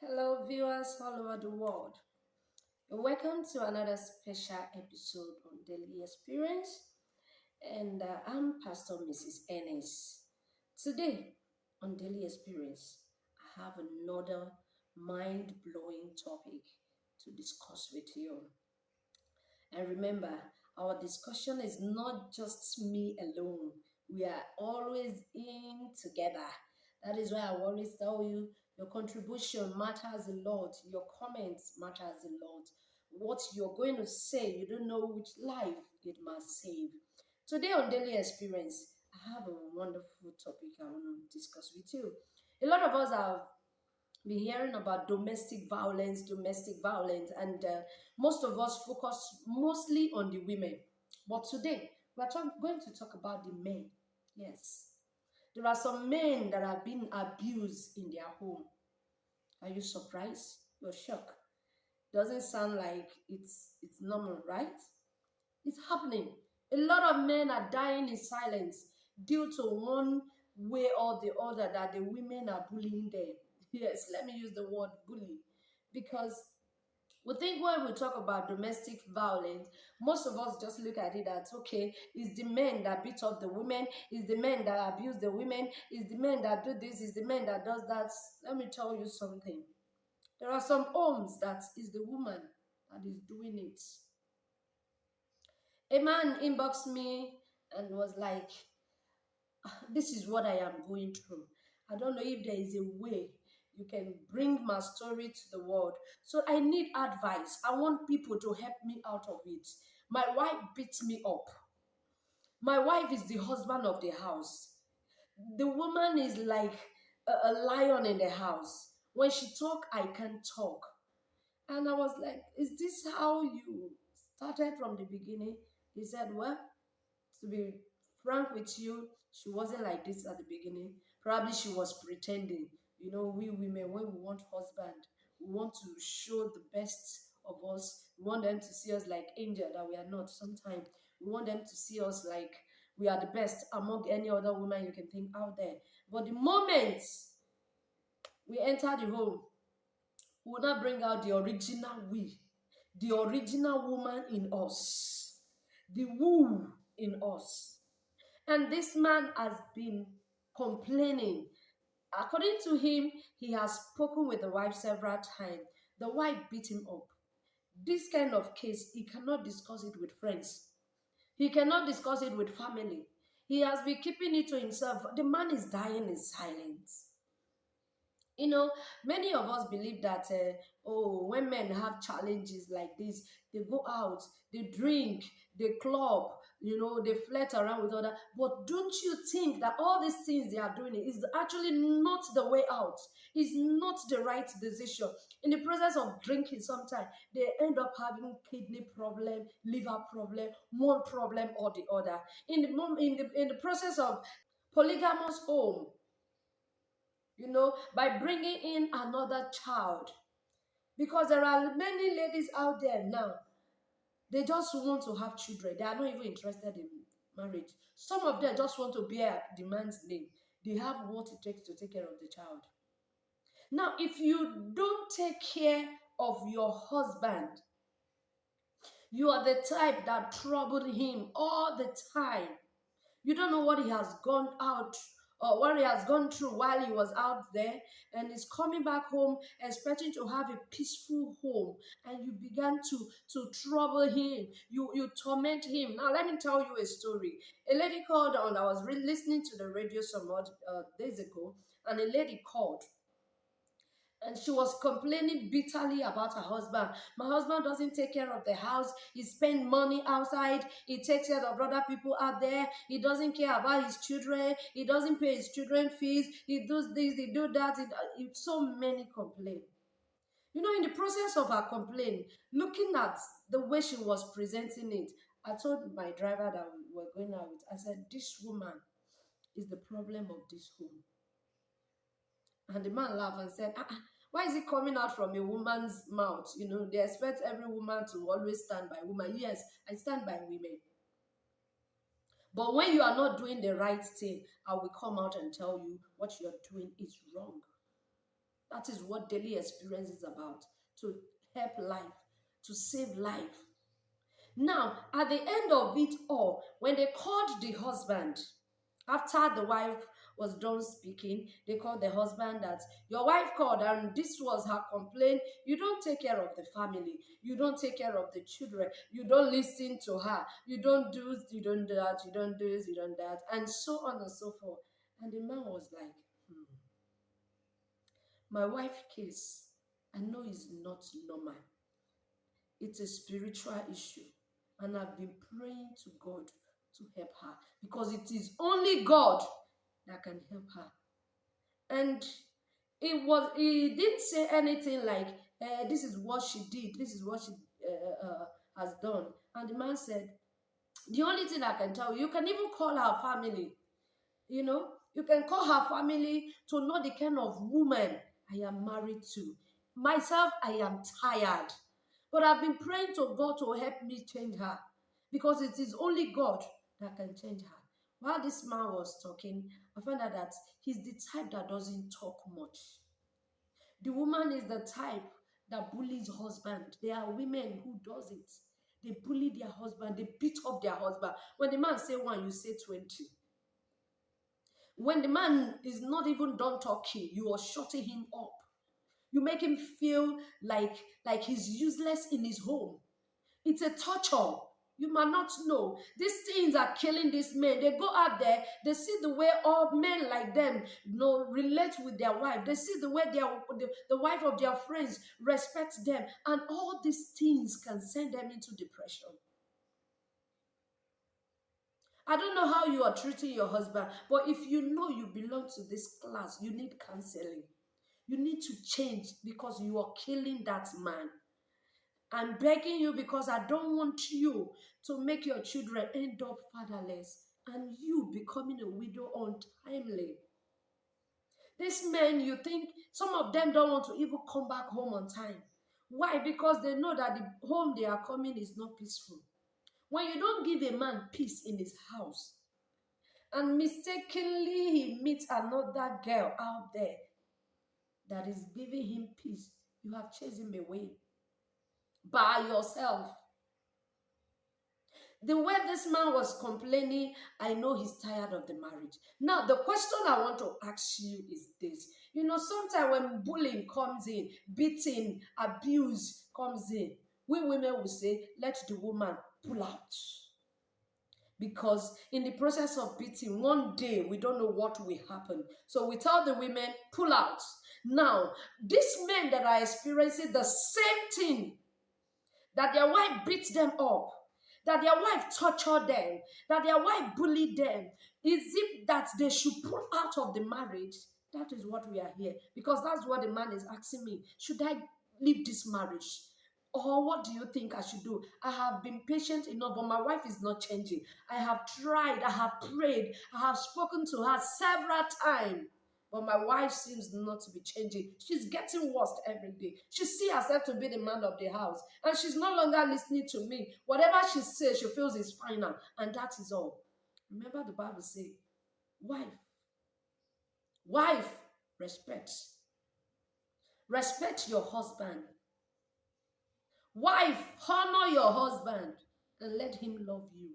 Hello, viewers all over the world. You're welcome to another special episode on Daily Experience, and I'm Pastor Mrs. Ennis. Today on Daily Experience, I have another mind blowing topic to discuss with you. And remember, our discussion is not just me alone. We are always in together. That is why I always tell you your contribution matters a lot. Your comments matters a lot. What you're going to say, you don't know which life it must save. Today on Daily Experience, I have a wonderful topic I want to discuss with you. A lot of us have been hearing about domestic violence, and most of us focus mostly on the women. But today, going to talk about the men. Yes, there are some men that have been abused in their home. Are you surprised? You're shocked. Doesn't sound like it's normal, right? It's happening. A lot of men are dying in silence due to one way or the other that the women are bullying them. Yes, let me use the word bully because we think when we talk about domestic violence, most of us just look at it as okay, it's the men that beat up the women, it's the men that abuse the women, it's the men that do this, it's the men that does that. Let me tell you something. There are some homes that is the woman that is doing it. A man inboxed me and was like, this is what I am going through. I don't know if there is a way you can bring my story to the world. So I need advice. I want people to help me out of it. My wife beats me up. My wife is the husband of the house. The woman is like a lion in the house. When she talk, I can talk. And I was like, is this how you started from the beginning? He said, well, to be frank with you, she wasn't like this at the beginning. Probably she was pretending. You know, we women, when we want husband, we want to show the best of us. We want them to see us like angel that we are not. Sometimes we want them to see us like we are the best among any other woman you can think out there. But the moment we enter the home, we will not bring out the original we, the original woman in us, the woo in us. And this man has been complaining. According to him, he has spoken with the wife several times. The wife beat him up. This kind of case, he cannot discuss it with friends. He cannot discuss it with family. He has been keeping it to himself. The man is dying in silence. You know, many of us believe that, oh, when men have challenges like this, they go out, they drink, they club, they flirt around with other. But don't you think that all these things they are doing is actually not the way out? Is not the right decision. In the process of drinking, sometimes they end up having kidney problem, liver problem, one problem or the other. In the process of polygamous home, by bringing in another child. Because there are many ladies out there now, they just want to have children. They are not even interested in marriage. Some of them just want to bear the man's name. They have what it takes to take care of the child. Now, if you don't take care of your husband, you are the type that troubled him all the time. You don't know what he has gone out or what he has gone through while he was out there, and he's coming back home expecting to have a peaceful home, and you began to trouble him. You torment him. Now let me tell you a story. A lady called on. I was listening to the radio some days ago, and a lady called and she was complaining bitterly about her husband. My husband doesn't take care of the house. He spends money outside. He takes care of other people out there. He doesn't care about his children. He doesn't pay his children fees. He does this, he do that. So many complain. In the process of her complaint, looking at the way she was presenting it, I told my driver that we were going out with, I said, this woman is the problem of this home. And the man laughed and said, why is it coming out from a woman's mouth? They expect every woman to always stand by women. Yes, I stand by women. But when you are not doing the right thing, I will come out and tell you what you're doing is wrong. That is what daily experience is about, to help life, to save life. Now, at the end of it all, when they called the husband, after the wife was done speaking, they called the husband that your wife called and this was her complaint. You don't take care of the family. You don't take care of the children. You don't listen to her. You don't do, you don't do that, you don't do this, you don't that, and so on and so forth. And the man was like, my wife case, I know is not normal. It's a spiritual issue. And I've been praying to God to help her because it is only God that can help her. And he didn't say anything like, this is what she did, this is what she has done. And the man said, the only thing I can tell you, you can even call her family. You can call her family to know the kind of woman I am married to. Myself, I am tired. But I've been praying to God to help me change her because it is only God that can change her. While this man was talking, I found out that he's the type that doesn't talk much. The woman is the type that bullies husband. There are women who does it. They bully their husband. They beat up their husband. When the man say one, you say 20. When the man is not even done talking, you are shutting him up. You make him feel like he's useless in his home. It's a torture. You might not know. These things are killing these men. They go out there, they see the way all men like them relate with their wife. They see the way the wife of their friends respects them. And all these things can send them into depression. I don't know how you are treating your husband, but if you know you belong to this class, you need counseling. You need to change because you are killing that man. I'm begging you because I don't want you to make your children end up fatherless and you becoming a widow untimely. These men, you think some of them don't want to even come back home on time. Why? Because they know that the home they are coming is not peaceful. When you don't give a man peace in his house, and mistakenly he meets another girl out there that is giving him peace, you have chased him away by yourself. The way this man was complaining, I know he's tired of the marriage. Now, the question I want to ask you is this. Sometimes when bullying comes in, beating, abuse comes in, we women will say, let the woman pull out. Because in the process of beating, one day we don't know what will happen. So we tell the women, pull out. Now, these men that are experiencing the same thing, that their wife beats them up, that their wife tortured them, that their wife bullied them, is it that they should pull out of the marriage? That is what we are here. Because that's what the man is asking me. Should I leave this marriage? Or what do you think I should do? I have been patient enough, but my wife is not changing. I have tried, I have prayed, I have spoken to her several times. But my wife seems not to be changing. She's getting worse every day. She sees herself to be the man of the house. And she's no longer listening to me. Whatever she says, she feels is final. And that is all. Remember the Bible says, wife, respect. Respect your husband. Wife, honor your husband and let him love you.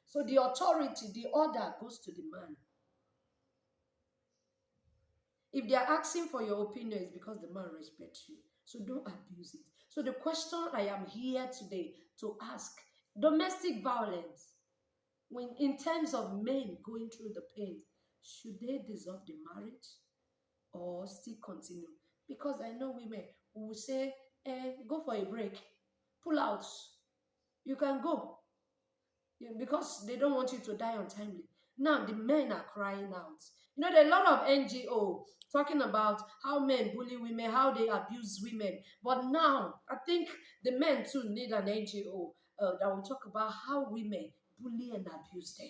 So the authority, the order goes to the man. If they are asking for your opinion, it's because the man respects you. So don't abuse it. So the question I am here today to ask, domestic violence, when in terms of men going through the pain, should they dissolve the marriage or still continue? Because I know women who will say, go for a break, pull out. You can go. Because they don't want you to die untimely. Now the men are crying out. There are a lot of NGO talking about how men bully women, how they abuse women. But now I think the men too need an NGO that will talk about how women bully and abuse them.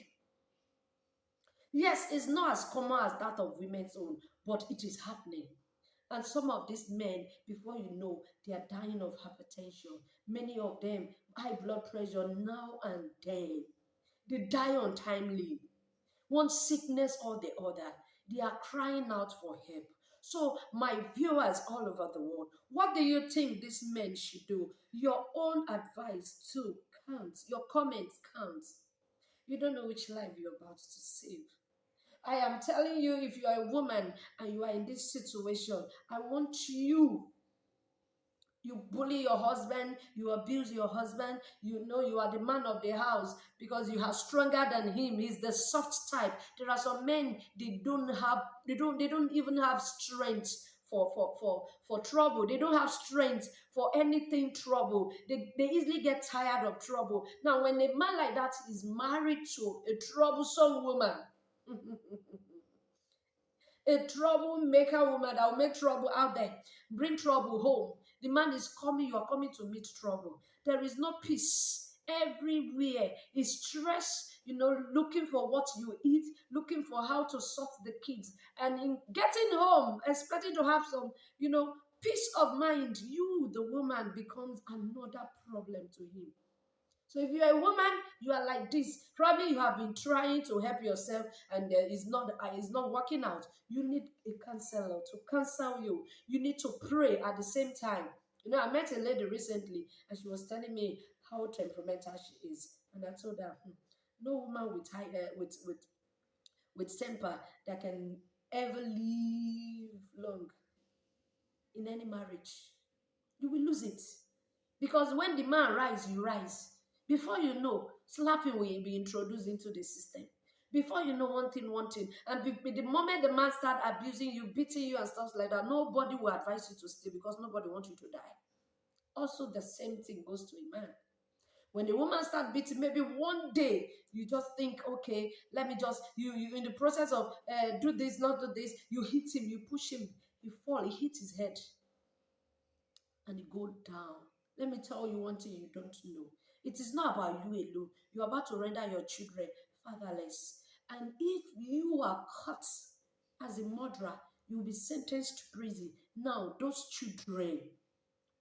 Yes, it's not as common as that of women's own, but it is happening. And some of these men, before you know, they are dying of hypertension. Many of them, high blood pressure now and then. They die untimely. One sickness or the other. They are crying out for help. So, my viewers all over the world, what do you think these men should do? Your own advice too counts. Your comments count. You don't know which life you're about to save. I am telling you, if you are a woman and you are in this situation, I want you bully your husband, you abuse your husband, you know you are the man of the house because you are stronger than him. He's the soft type. There are some men, they don't even have strength for trouble. They don't have strength for anything trouble. They easily get tired of trouble. Now, when a man like that is married to a troublesome woman, a troublemaker woman that will make trouble out there, bring trouble home. The man is coming, you are coming to meet trouble. There is no peace. Everywhere is stress, looking for what you eat, looking for how to sort the kids, and in getting home, expecting to have some, peace of mind. You, the woman, becomes another problem to him. So if you're a woman, you are like this. Probably you have been trying to help yourself and it's not working out. You need a counselor to counsel you. You need to pray at the same time. I met a lady recently and she was telling me how temperamental she is. And I told her, no woman with with temper that can ever live long in any marriage. You will lose it. Because when the man rise, you rise. Before you know, slapping will be introduced into the system. Before you know, one thing. And the moment the man start abusing you, beating you and stuff like that, nobody will advise you to stay because nobody wants you to die. Also, the same thing goes to a man. When the woman start beating, maybe one day you just think, okay, let me just, you in the process of do this, not do this, you hit him, you push him, he fall, he hit his head and he go down. Let me tell you one thing you don't know. It is not about you alone. You are about to render your children fatherless. And if you are caught as a murderer, you will be sentenced to prison. Now, those children,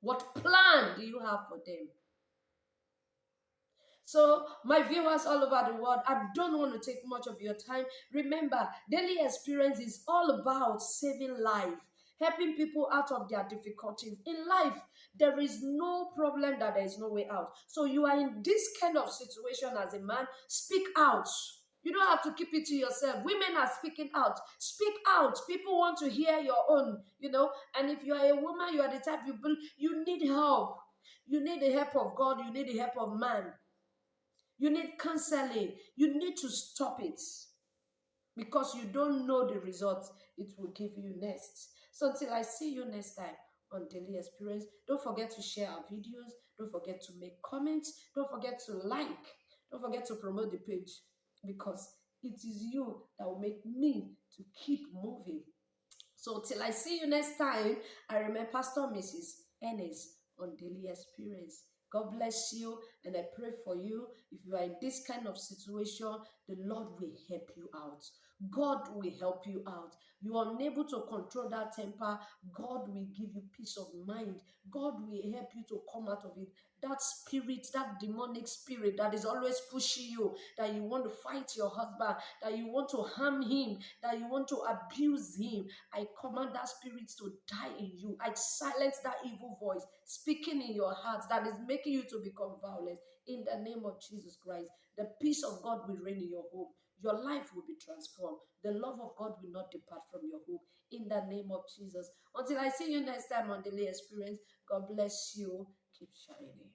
what plan do you have for them? So, my viewers all over the world, I don't want to take much of your time. Remember, daily experience is all about saving life, helping people out of their difficulties. In life, there is no problem that there is no way out. So, you are in this kind of situation as a man, speak out. You don't have to keep it to yourself. Women are speaking out. Speak out. People want to hear your own, And if you are a woman, you are the type you need help. You need the help of God. You need the help of man. You need counseling. You need to stop it because you don't know the results it will give you next. So until I see you next time on Daily Experience, don't forget to share our videos. Don't forget to make comments. Don't forget to like. Don't forget to promote the page because it is you that will make me to keep moving. So till I see you next time, I remain Pastor Mrs. Ennis on Daily Experience. God bless you, and I pray for you. If you are in this kind of situation, the Lord will help you out. God will help you out. You are unable to control that temper. God will give you peace of mind. God will help you to come out of it. That spirit, that demonic spirit that is always pushing you, that you want to fight your husband, that you want to harm him, that you want to abuse him, I command that spirit to die in you. I silence that evil voice speaking in your heart that is making you to become violent. In the name of Jesus Christ, the peace of God will reign in your home. Your life will be transformed. The love of God will not depart from your home. In the name of Jesus. Until I see you next time on Daily Experience, God bless you. Keep shining.